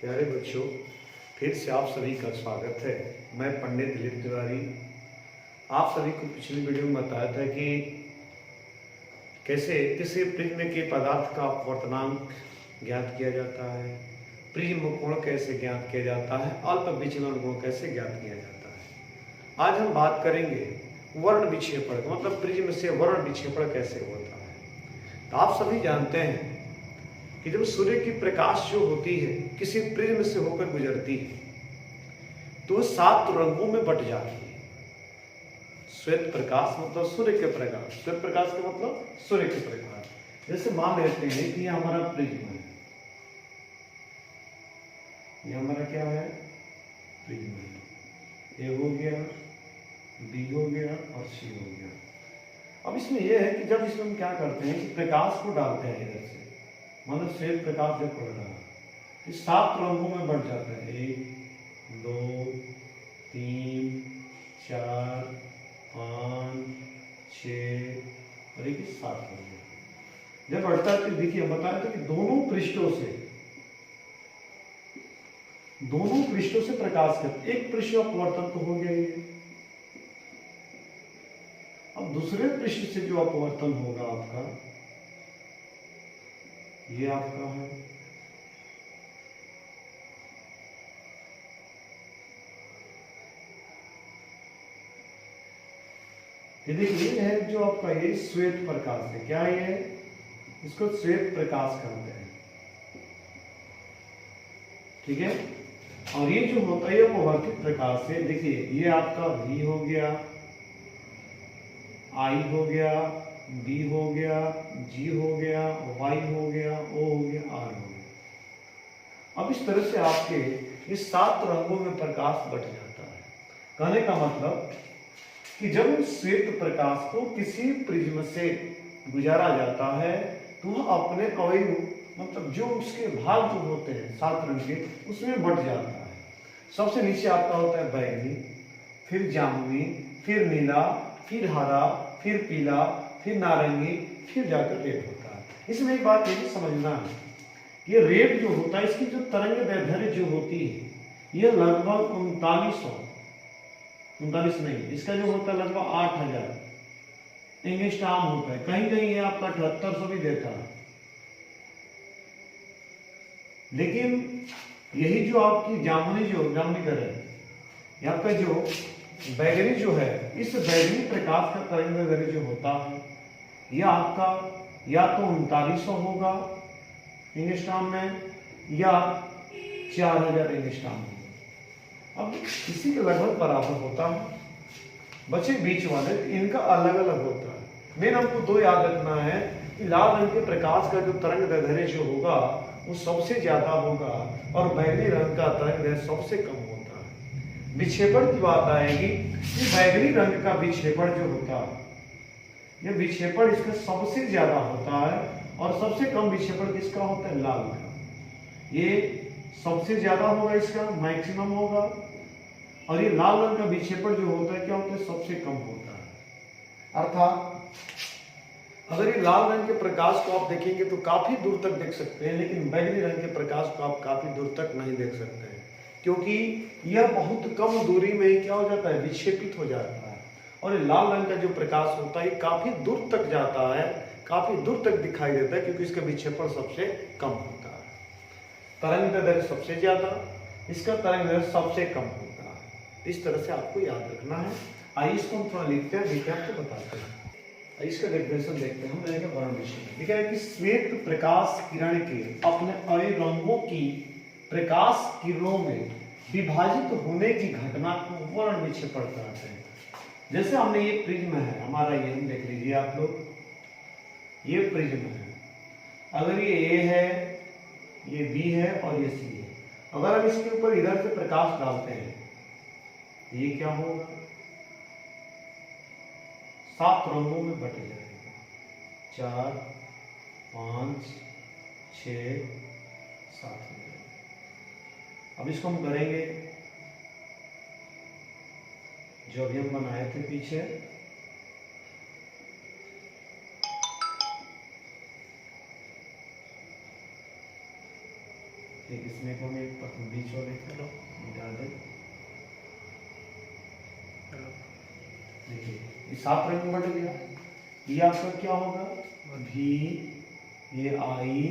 प्यारे बच्चों, फिर से आप सभी का स्वागत है। मैं पंडित दिलीप तिवारी। आप सभी को पिछली वीडियो में बताया था कि कैसे किसी प्रिज्म के पदार्थ का अपवर्तनांक ज्ञात किया जाता है, प्रिज्म कोण कैसे ज्ञात किया जाता है, अल्प विचलन कोण कैसे ज्ञात किया जाता है। आज हम बात करेंगे वर्ण विक्षेपण, मतलब प्रिज्म से वर्ण विक्षेपण कैसे होता है। तो आप सभी जानते हैं कि जब सूर्य की प्रकाश जो होती है किसी प्रिज्म से होकर गुजरती है तो 7 रंगों में बट जाती है। श्वेत प्रकाश मतलब सूर्य के प्रकाश, श्वेत प्रकाश का मतलब सूर्य के प्रकाश। जैसे मान लेते हैं कि ये हमारा प्रिज्म है, ये हमारा क्या है, प्रिज्म है। ए हो गया, बी हो गया और सी हो गया। अब इसमें यह है कि जब इसमें हम क्या करते हैं कि प्रकाश को डालते हैं इधर से, मतलब श्वेत प्रकाश जब पड़ रहा है, इस 7 रंगों में बढ़ जाता है। 1 2 3 4 5 6 और एक 7 हो गया। जब बढ़ता है तो देखिए बताया था कि दोनों पृष्ठों से प्रकाश करते, एक पृष्ठ अपवर्तन तो हो गया ये। अब दूसरे पृष्ठ से जो अपवर्तन होगा आपका, ये आपका है। ये देखिए, ये है जो आपका ये श्वेत प्रकाश है। क्या ये है? इसको श्वेत प्रकाश कहते हैं, ठीक है। और ये जो होता है अपवर्तित प्रकाश है। देखिए ये आपका V हो गया, I हो गया, B हो गया, G हो गया, Y हो गया, O हो गया, R हो गया। अब इस तरह से आपके इस 7 रंगों में प्रकाश बट जाता है। कहने का मतलब कि जब श्वेत प्रकाश को किसी प्रिज्म से गुजारा जाता है तो वह अपने अवयव, मतलब जो उसके भाग जो होते हैं 7 रंग के, उसमें बट जाता है। सबसे नीचे आपका होता है बैंगनी, फिर जामुनी, फिर नीला, फिर हरा, फिर पीला, फिर नारंगी, फिर जाकर रेड होता है। इसमें एक बात ये भी समझना है, ये रेड जो होता है इसकी जो तरंग दैर्ध्य जो होती है ये लगभग 39 नहीं, इसका जो होता है लगभग 8000 एंगस्ट्रॉम होता है। कहीं कहीं ये आपका 7800 भी देता है। लेकिन यही जो आपकी जामुनी कलर है, यहाँ का जो बैगनी जो है, इस बैगनी प्रकाश का तरंग जो होता है यह आपका या तो 3900 होगा एंगस्ट्रॉम में या 4000 एंगस्ट्रॉम होगा। अब इसी के लगभग बराबर होता है। बचे बीच वाले, इनका अलग अलग होता है। मेन हमको 2 याद रखना है कि लाल रंग के प्रकाश का जो तरंग दैर्ध्य जो होगा वो सबसे ज्यादा होगा और बैगनी रंग का तरंग दैर्ध्य सबसे कम होता है। विक्षेपण की बात आएगी कि बैगनी रंग का विक्षेपण जो होता है, यह विक्षेपण इसका सबसे ज्यादा होता है और सबसे कम विक्षेपण किसका होता है, लाल का। ये सबसे ज्यादा होगा, इसका मैक्सिमम होगा, और ये लाल रंग का विक्षेपण जो होता है क्या होता है, सबसे कम होता है। अर्थात अगर ये लाल रंग के प्रकाश को आप देखेंगे तो काफी दूर तक देख सकते हैं, लेकिन बैगनी रंग के प्रकाश को आप काफी दूर तक नहीं देख सकते हैं, क्योंकि यह बहुत कम दूरी में ही क्या हो जाता है, विक्षेपित हो जाता है। और ये लाल रंग का जो प्रकाश होता है काफी दूर तक जाता है, काफी दूर तक दिखाई देता है, क्योंकि इसका विक्षेपण सबसे कम होता है। तरंग दैर्ध्य सबसे ज्यादा, इसका तरंग दैर्ध्य सबसे कम होता है। इस तरह से आपको याद रखना है। आइए इसको हम थोड़ा लिखते हैं, देखिए आपको बताते हैं। इसका डेफिनेशन देखते हैं हम। मैंने कहा वर्ण विक्षेपण लिखा है कि श्वेत प्रकाश किरण के अपने अय रंगों की प्रकाश किरणों में विभाजित होने की घटना को वर्ण विक्षेपण कहते हैं। जैसे हमने ये प्रिज्म है हमारा, ये हम देख लीजिए आप लोग, ये प्रिज्म है। अगर ये ए है, ये बी है और ये सी है, अगर हम इसके ऊपर इधर से प्रकाश डालते हैं ये क्या होगा, 7 रंगों में बट जाएगा। 4 5 6 7 हो जाएगा। अब इसको हम करेंगे जो अभी हम बनाए थे पीछे, एक इसमें को मैं बीच वाले मिटा दे। देखिए ये 7 रंग में बट गया। ये आपका क्या होगा, भी, ये आई,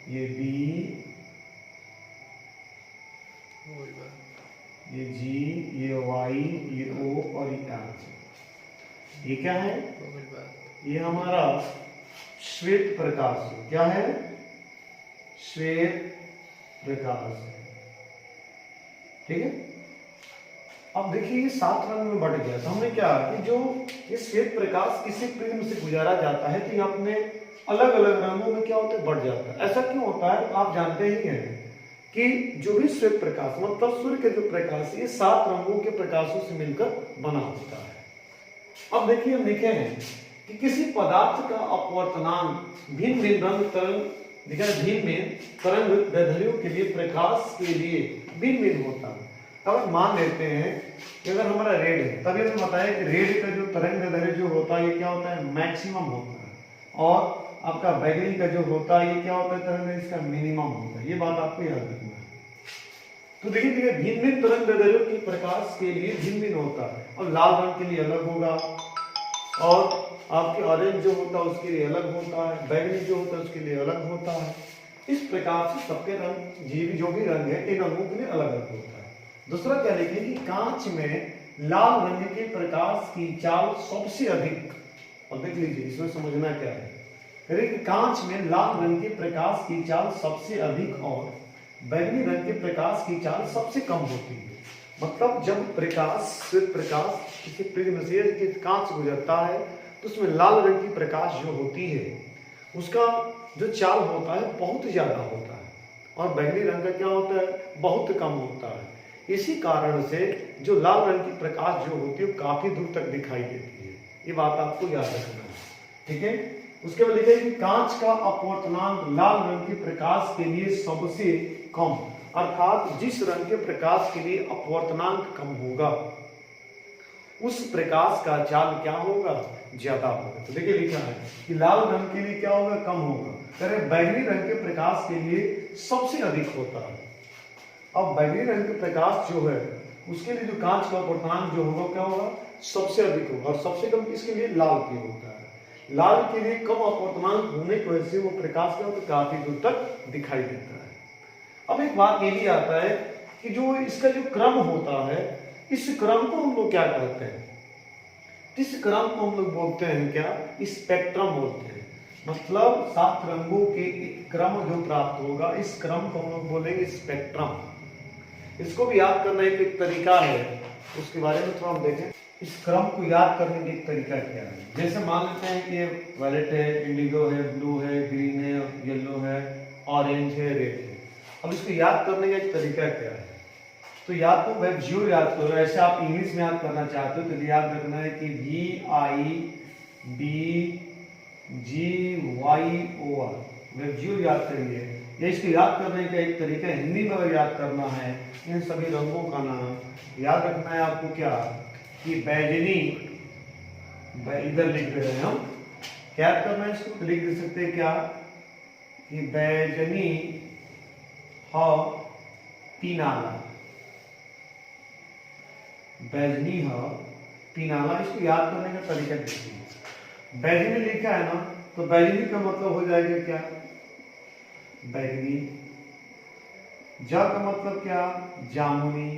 ये बी, ये जी, ये वाई, ये ओ और ये आर। ये क्या है, ये हमारा श्वेत प्रकाश है। क्या है, श्वेत प्रकाश। ठीक है। अब देखिए ये 7 रंग में बट गया। तो हमने क्या कि जो ये श्वेत प्रकाश किसी प्रिज्म से गुजारा जाता है तो ये अपने अलग अलग रंगों में क्या होता है, बढ़ जाता है। ऐसा क्यों होता है, आप जानते ही हैं कि जो भी श्वेत प्रकाश मतलब सूर्य के जो प्रकाश ये 7 रंगों के प्रकाशों से मिलकर बना होता है। अब देखिए हम लिखे हैं कि किसी पदार्थ का अपवर्तनांक भिन्न भिन्न रंग तरंग भिन्न तरंग दैर्ध्यों के लिए प्रकाश के लिए भिन्न भिन्न होता है। अब हम मान लेते हैं कि अगर हमारा रेड है, तभी हमने बताया कि रेड का जो तरंग दैर्ध्य जो होता है ये क्या होता है, मैक्सिमम होता है, और आपका बैगनी का जो होता है ये क्या होता है, तरंग इसका मिनिमम होता है। ये बात आपको याद रखना है। तो देखिए भिन्न भिन्न तरंग दैर्ध्यों के प्रकाश के लिए भिन्न भिन्न होता है, और लाल रंग के लिए अलग होगा, और आपके ऑरेंज जो होता है उसके लिए अलग होता है, बैगनी जो होता है उसके लिए अलग होता है। इस प्रकार से सबके रंग जो भी रंग है इन रंगों के लिए अलग अलग होता है। दूसरा क्या लिखें कि कांच में लाल रंग के प्रकाश की चाल सबसे अधिक, और देख लीजिए इसमें समझना क्या है, कांच में लाल रंग के प्रकाश की चाल सबसे अधिक और बैगनी रंग के प्रकाश की चाल सबसे कम होती है। मतलब जब प्रकाश श्वेत प्रकाश किसी प्रिज्म से कांच गुजरता है तो उसमें लाल रंग की प्रकाश जो होती है उसका जो चाल होता है बहुत ज्यादा होता है, और बैगनी रंग का क्या होता है, बहुत कम होता है। इसी कारण से जो लाल रंग की प्रकाश जो होती है वो काफी दूर तक दिखाई देती है। ये बात आपको याद रखना है। ठीक है। उसके बाद लिखा है कि कांच का अपवर्तनांक लाल रंग के प्रकाश के लिए सबसे कम, अर्थात जिस रंग के प्रकाश के लिए अपवर्तनांक कम होगा उस प्रकाश का चाल क्या होगा, ज्यादा होगा। तो देखिए लिखा है कि लाल रंग के लिए क्या होगा, कम होगा, बैगनी रंग के प्रकाश के लिए सबसे अधिक होता है। अब बैगनी रंग के प्रकाश जो है उसके लिए जो कांच का अपवर्तनांक जो होगा क्या होगा, सबसे अधिक होगा, और सबसे कम किसके लिए, लाल के होता है। लाल के लिए कम अपवर्तनांक होने की वजह से वो प्रकाश क्या होता है, काफी दूर तक दिखाई देता है। अब एक बात ये भी आता है कि जो इसका जो क्रम होता है इस क्रम को हम लोग क्या कहते हैं, इस क्रम को हम लोग बोलते हैं क्या, स्पेक्ट्रम बोलते हैं। मतलब 7 रंगों के एक क्रम जो प्राप्त होगा इस क्रम को हम लोग बोलेंगे स्पेक्ट्रम। इसको भी याद करना एक तरीका है, उसके बारे में थोड़ा हम देखें। इस क्रम को याद करने का एक तरीका क्या है, जैसे मान लेते हैं कि ये वायलेट है, इंडिगो है, ब्लू है, ग्रीन है, येलो है, ऑरेंज है, रेड है। अब इसको याद करने का एक तरीका क्या है, तो या तो वेबज्यूल याद करो, ऐसे आप इंग्लिश में याद करना चाहते हो तो याद रखना है कि VIBGYOR, वेबज्यूल याद करिए। ये इसको याद करने का एक तरीका हिंदी में अगर याद करना है, इन सभी रंगों का नाम याद रखना है आपको क्या, कि बैगनी, इधर लिख रहे हैं हम, क्या याद करना है इसको, तो लिख दे सकते हैं क्या कि बैगनी पीनाला, बैगनी पीनाला। इसको याद करने का तरीका देखिए, बैगनी लिखा है ना तो बैगनी का मतलब हो जाएगा क्या, बैगनी। जा का मतलब क्या, जामुनी।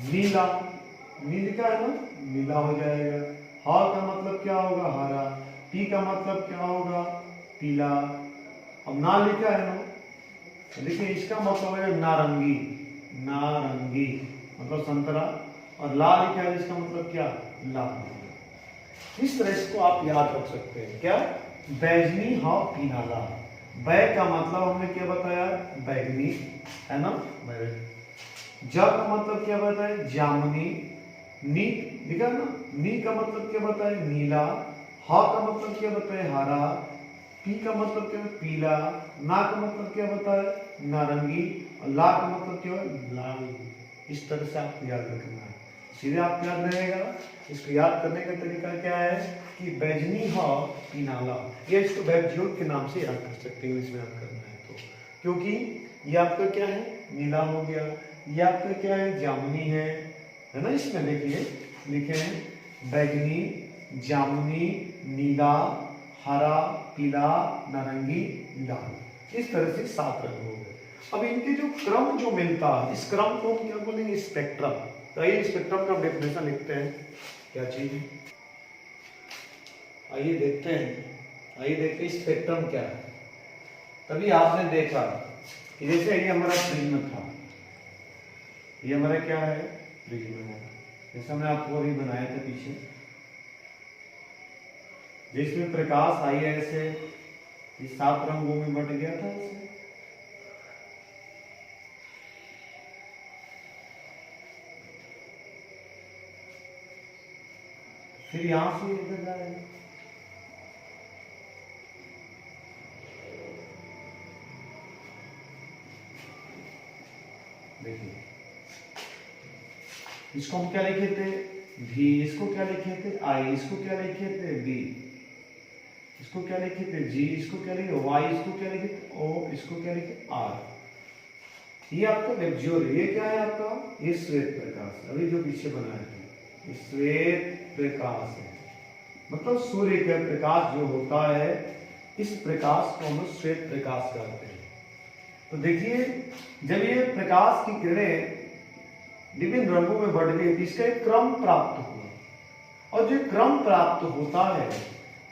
नीला, नीला है ना, नीला हो जाएगा। हा का मतलब क्या होगा, हरा। पी का मतलब क्या होगा, पीला। अब ना लिखा है ना, देखिए इसका मतलब है नारंगी, नारंगी मतलब संतरा, और लाल लिखा है इसका मतलब क्या, लाल। इस तरह इसको आप याद रख सकते हैं क्या, बैगनी पीनाला। बै का मतलब हमने क्या बताया, बैगनी है ना, जा का मतलब क्या बताया, जामुनी। नी लिखा ना, नी का मतलब क्या बताया, नीला। हा का मतलब क्या बताया, हरा। पी का मतलब क्या है, पीला। ना का मतलब क्या बताया, नारंगी। और ला का मतलब क्या है, लाल। इस तरह से आपको याद रखना है। सीधे आपको याद रहेगा। इसको याद करने का तरीका क्या है कि बैजनी हा पीनाला, या इसको बैबज्योत के नाम से याद कर सकते हैं इसमें याद करना है तो, क्योंकि ये आपका क्या है नीला हो गया, ये आपका क्या है जामुनी है ना। इसमें देखिए लिखे हैं बैगनी, जामुनी, नीला, हरा, पीला, नारंगी, लाल, इस तरह से 7 रंग हो गए। अब इनके जो क्रम जो मिलता है, इस क्रम को हम क्या बोलेंगे स्पेक्ट्रम। तो आइए स्पेक्ट्रम का डेफिनेशन लिखते हैं क्या चीज है, आइए देखते हैं। आइए देखते हैं स्पेक्ट्रम क्या है। तभी आपने देखा कि जैसे ये हमारा प्रिज्म था, ये हमारा क्या है प्रिज्म है, जैसे हमने आपको अभी बनाया था पीछे, जिसमें प्रकाश आई ऐसे इस 7 रंगों में बट गया था ऐसे। फिर यहां से इधर जाएगा, देखिए इसको हम क्या लिखे थे भी, इसको क्या लिखे थे आई, इसको क्या लिखे थे बी, इसको क्या लिखे थे जी, इसको क्या लिखे वाई, इसको क्या लिखे थे ओ, इसको क्या लिखे आर। ये आपका वेबज्योर, ये क्या है आपका ये श्वेत प्रकाश, अभी जो पीछे बनाया था श्वेत प्रकाश है, मतलब सूर्य का प्रकाश जो होता है इस प्रकाश को हम श्वेत प्रकाश कहते हैं। तो देखिए जब ये प्रकाश की किरणें विभिन्न रंगों में बढ़ गई, इसका एक क्रम प्राप्त हुआ, और जो क्रम प्राप्त होता है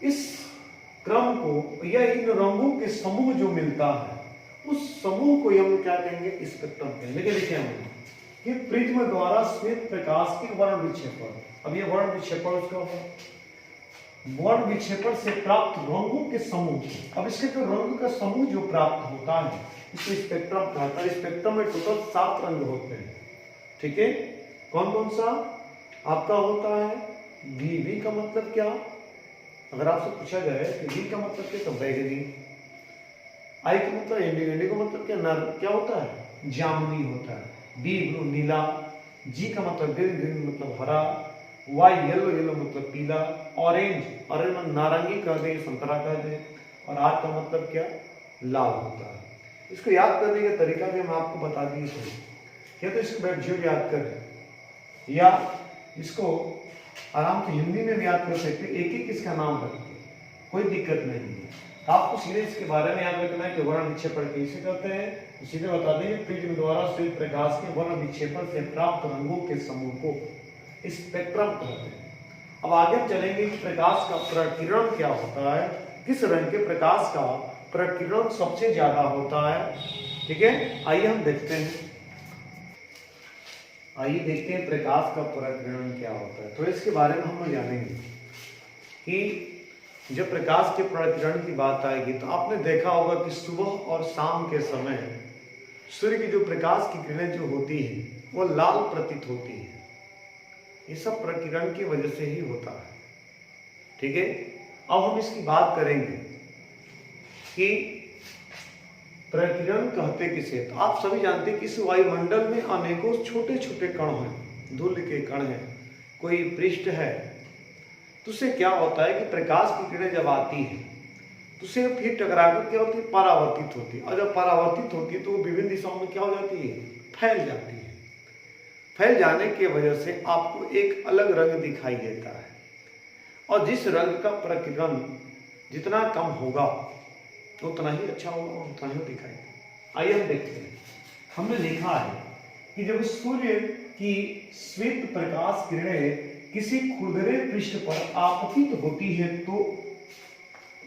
इस क्रम को या इन रंगों के समूह जो मिलता है उस समूह को हम क्या कहेंगे स्पेक्ट्रम कहेंगे। लिखे हम ये प्रिज्म द्वारा श्वेत प्रकाश के वर्ण विक्षेपण, अब ये वर्ण विक्षेपण उसका वर्ण विक्षेपण से प्राप्त रंगों के समूह, अब इसके जो रंग का समूह जो प्राप्त होता है इसको स्पेक्ट्रम कहता है। स्पेक्ट्रम में टोटल 7 रंग होते हैं, ठीक है। कौन कौन सा आपका होता है बी, बी का मतलब क्या, अगर आपसे पूछा जाए कि बी का मतलब क्या, तो बैगनी, आई का मतलब इंडिगो, इंडिगो मतलब क्या नर, क्या होता है जामुनी होता है, बी ब्लू नीला, जी का मतलब ग्रीन, ग्रीन मतलब हरा, वाई येलो, येलो मतलब पीला, ऑरेंज, ऑरेंज मतलब नारंगी कह दे, संतरा कह दे, और आर का मतलब क्या लाल होता है। इसको याद करने का तरीका भी हम आपको बता दिए थे, या तो इसको बैठिए याद करें या इसको आराम से हिंदी में भी याद कर सकते, एक एक इसका नाम रखते, कोई दिक्कत नहीं है। आपको सीधे इसके बारे में याद रखना है कि वर्ण विक्षेपण कैसे करते हैं, तो सीधे बता देंगे प्रिज्म द्वारा श्वेत प्रकाश के वर्ण विक्षेपण से प्राप्त रंगों के समूह को स्पेक्ट्रम कहते हैं। अब आगे चलेंगे कि प्रकाश का प्रकीर्णन क्या होता है, किस रंग के प्रकाश का प्रकीर्णन सबसे ज्यादा होता है, ठीक है। आइए हम देखते हैं, आइए देखते हैं प्रकाश का प्रकीर्णन क्या होता है। तो इसके बारे में हम जानेंगे कि जब प्रकाश के प्रकीर्णन की बात आएगी तो आपने देखा होगा कि सुबह और शाम के समय सूर्य की जो प्रकाश की किरणें जो होती है वो लाल प्रतीत होती है, ये सब प्रकीर्णन की वजह से ही होता है, ठीक है। अब हम इसकी बात करेंगे कि प्रकीर्णन कहते किसे, तो आप सभी जानते हैं कि इस वायुमंडल में अनेकों छोटे छोटे कण हैं, धूल के कण हैं, कोई पृष्ठ है, तो उससे क्या होता है कि प्रकाश की किरणें जब आती है तो उसे फिर टकराकर क्या होती है परावर्तित होती है, और जब परावर्तित होती है तो वो विभिन्न दिशाओं में क्या हो जाती है फैल जाती है। फैल जाने की वजह से आपको एक अलग रंग दिखाई देता है, और जिस रंग का प्रकीर्णन जितना कम होगा उतना ही अच्छा होगा, उतना ही दिखाई देगा। आइए हम देखते हैं, हमने लिखा है कि जब सूर्य की श्वेत प्रकाश किरणें किसी खुरदरे पृष्ठ पर आपतित होती है तो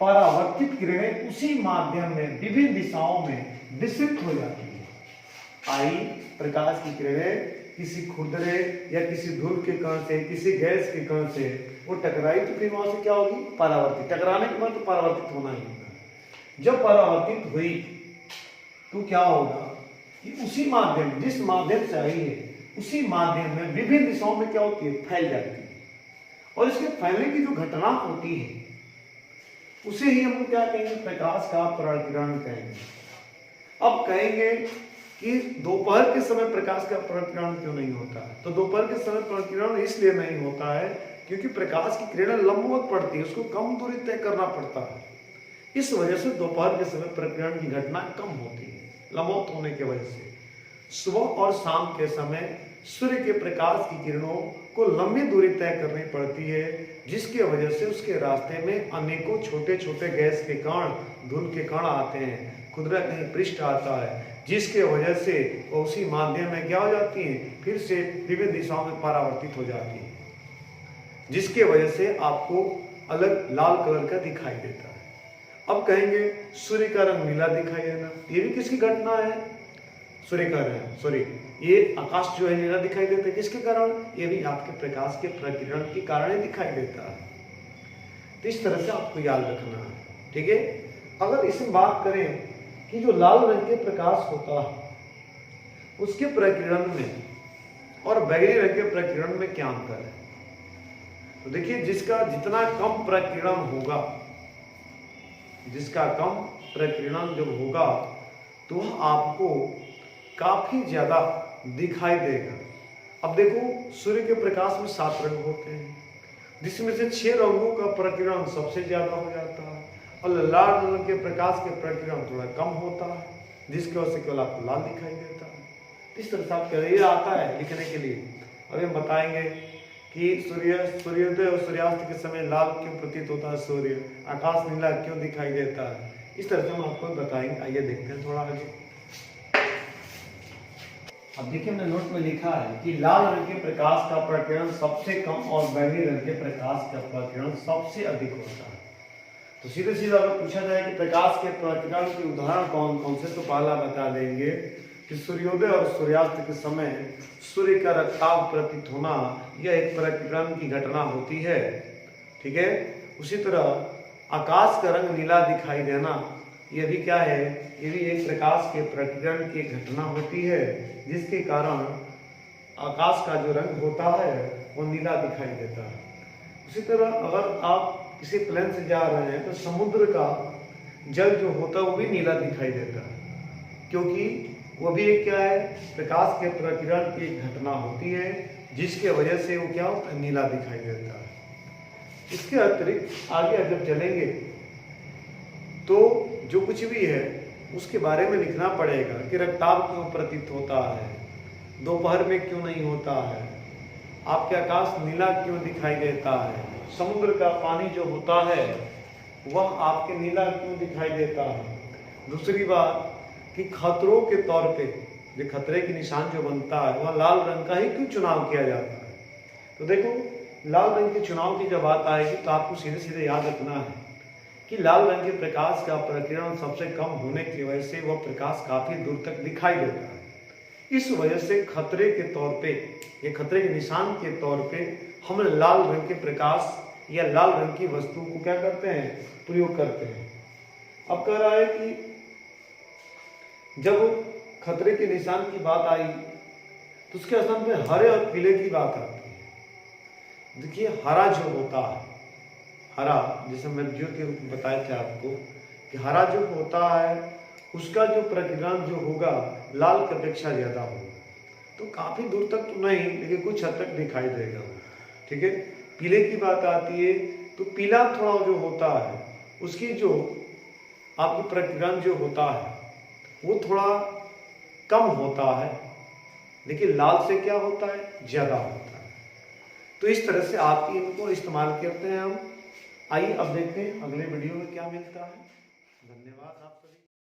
परावर्तित किरणें उसी माध्यम में विभिन्न दिशाओं में विस्तृत हो जाती है। आई प्रकाश की किरणें किसी खुरदरे या किसी धूल के कण से, किसी गैस के कण से वो टकराई तो फिर वहां से क्या होगी परावर्तित, टकराने के बाद तो परावर्तित होना ही होगा। जब परावर्तित हुई तो क्या होगा कि उसी माध्यम, जिस माध्यम से आई है उसी माध्यम में विभिन्न दिशाओं में क्या होती है फैल जाती है, और इसके फैलने की जो घटना होती है उसे ही हम क्या कहेंगे प्रकाश का प्रकीर्णन कहेंगे। अब कहेंगे कि दोपहर के समय प्रकाश का प्रकीर्णन क्यों नहीं होता है। तो दोपहर के समय प्रकीर्णन इसलिए नहीं होता है क्योंकि प्रकाश की किरणें लंबवत पड़ती है, उसको कम दूरी तय करना पड़ता है। इस वजह से दोपहर के समय प्रकीर्णन की घटना कम होती है, लंबवत होने की वजह से। सुबह और शाम के समय सूर्य के प्रकाश की किरणों को लंबी दूरी तय करनी पड़ती है, जिसके वजह से उसके रास्ते में अनेकों छोटे छोटे गैस के कण, धूल के कण आते हैं, खुदरा कहीं पृष्ठ आता है, जिसके वजह से उसी माध्यम में क्या हो जाती है, फिर से विभिन्न दिशाओं में परावर्तित हो जाती है, जिसके वजह से आपको अलग लाल कलर का दिखाई देता है। अब कहेंगे सूर्य का रंग नीला दिखाई देना, ये भी किसकी घटना है, सूर्य का रंग, सॉरी ये आकाश जो है नीला दिखाई देता है, किसके कारण, ये भी आपके प्रकाश के प्रकीर्णन के कारण ही दिखाई देता है। तो इस तरह से आपको याद रखना है, ठीक है। अगर इसमें बात करें कि जो लाल रंग के प्रकाश होता है उसके प्रकीर्णन में और बैगनी रंग के प्रकीर्णन में क्या अंतर है। तो देखिए, जिसका जितना कम प्रकीर्णन होगा, जिसका कम प्रकीर्णन जब होगा तो वह आपको काफी ज्यादा दिखाई देगा। अब देखो, सूर्य के प्रकाश में 7 रंग होते हैं, जिसमें से 6 रंगों का प्रकीर्णन सबसे ज्यादा हो जाता है, और लाल रंग के प्रकाश के प्रकीर्णन थोड़ा कम होता है, जिसकी वजह से केवल आपको लाल दिखाई देता है। इस तरह से आप ये आता है लिखने के लिए। अभी हम बताएंगे कि सूर्योदय और सूर्यास्त के समय लाल क्यों प्रतीत होता है सूर्य, आकाश नीला क्यों दिखाई देता है, इस तरह से हम आपको बताएंगे। आइए देखते हैं थोड़ा आगे। अब देखिए, हमने नोट में लिखा है कि लाल रंग के प्रकाश का प्रकीर्णन सबसे कम और बैगनी रंग के प्रकाश का प्रकीर्णन सबसे अधिक होता है। तो सीधे सीधा अगर पूछा जाए कि प्रकाश के प्रकीर्णन के उदाहरण कौन कौन से, तो पहला बता देंगे कि सूर्योदय और सूर्यास्त के समय सूर्य का रक्ताभ प्रतीत होना, यह एक प्रकीर्णन की घटना होती है, ठीक है। उसी तरह आकाश का रंग नीला दिखाई देना, यह भी क्या है, ये भी एक प्रकाश के प्रकीर्णन की घटना होती है, जिसके कारण आकाश का जो रंग होता है वो नीला दिखाई देता है। उसी तरह अगर आप किसी प्लेन से जा रहे हैं तो समुद्र का जल जो होता है वो भी नीला दिखाई देता है, क्योंकि वो भी एक क्या है, प्रकाश के प्रकीर्णन की एक घटना होती है, जिसके वजह से वो क्या होता है, नीला दिखाई देता है। इसके अतिरिक्त आगे जब चलेंगे तो जो कुछ भी है उसके बारे में लिखना पड़ेगा कि रक्ताभ क्यों प्रतीत होता है, दोपहर में क्यों नहीं होता है, आपके आकाश नीला क्यों दिखाई देता है, समुद्र का पानी जो होता है वह आपके नीला क्यों दिखाई देता है। दूसरी बात कि खतरों के तौर पे जो खतरे की निशान जो बनता है वह लाल रंग का ही क्यों चुनाव किया जाता है। तो देखो, लाल रंग के चुनाव की जब बात आएगी तो आपको सीधे सीधे याद रखना है कि लाल रंग के प्रकाश का प्रकीर्णन सबसे कम होने की वजह से वह प्रकाश काफी दूर तक दिखाई देता है। इस वजह से खतरे के तौर पे, ये खतरे के निशान के तौर पे हम लाल रंग के प्रकाश या लाल रंग की वस्तु को क्या करते हैं, प्रयोग करते हैं। अब कह रहा है कि जब खतरे के निशान की बात आई तो उसके स्थान में हरे और पीले की बात आती है। देखिए, हरा जो होता है, हरा जैसे मैं जो बताए थे आपको कि हरा जो होता है उसका जो प्रकीर्णन जो होगा लाल की अपेक्षा ज्यादा होगा, तो काफी दूर तक तो नहीं लेकिन कुछ हद तक दिखाई देगा, ठीक है। पीले की बात आती है तो पीला थोड़ा जो होता है उसकी जो आपकी प्रकीर्णन जो होता है वो थोड़ा कम होता है, लेकिन लाल से क्या होता है, ज्यादा होता है। तो इस तरह से आप इनको इस्तेमाल करते हैं हम। आइए अब देखते हैं अगले वीडियो में क्या मिलता है। धन्यवाद आप सभी।